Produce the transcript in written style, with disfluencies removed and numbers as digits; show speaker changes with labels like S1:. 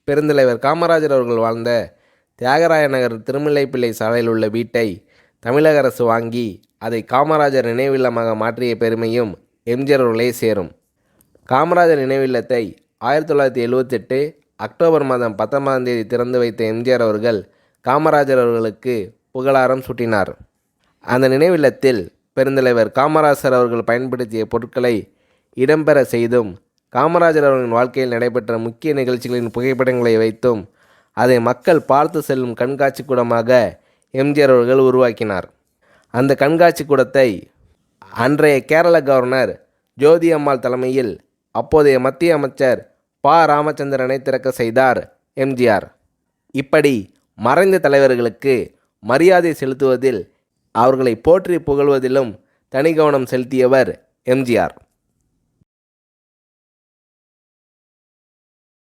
S1: பெருந்தலைவர் காமராஜர் அவர்கள் வாழ்ந்த தியாகராய நகர் திருமுல்லைப்பிள்ளை சாலையில் உள்ள வீட்டை தமிழக அரசு வாங்கி அதை காமராஜர் நினைவில்லமாக மாற்றிய பெருமையும் எம்ஜிஆர் அவர்களே சேரும். காமராஜர் நினைவில்லத்தை 1978 அக்டோபர் மாதம் 19ஆம் தேதி திறந்து வைத்த எம்ஜிஆர் அவர்கள் காமராஜர் அவர்களுக்கு புகழாரம் சூட்டினார். அந்த நினைவில்லத்தில் பெருந்தலைவர் காமராஜர் அவர்கள் பயன்படுத்திய பொருட்களை இடம்பெற செய்தும், காமராஜர் அவர்களின் வாழ்க்கையில் நடைபெற்ற முக்கிய நிகழ்ச்சிகளின் புகைப்படங்களை வைத்தும் அதை மக்கள் பார்த்து செல்லும் கண்காட்சி கூடமாக எம்ஜிஆர் அவர்கள் உருவாக்கினார். அந்த கண்காட்சி கூடத்தை அன்றைய கேரள கவர்னர் ஜோதி அம்மாள் தலைமையில் அப்போதைய மத்திய அமைச்சர் ப. ராமச்சந்திரனை திறக்க செய்தார் எம்ஜிஆர். இப்படி மறைந்த தலைவர்களுக்கு மரியாதை செலுத்துவதில், அவர்களை போற்றி புகழ்வதிலும் தனி கவனம் செலுத்தியவர் எம்ஜிஆர்.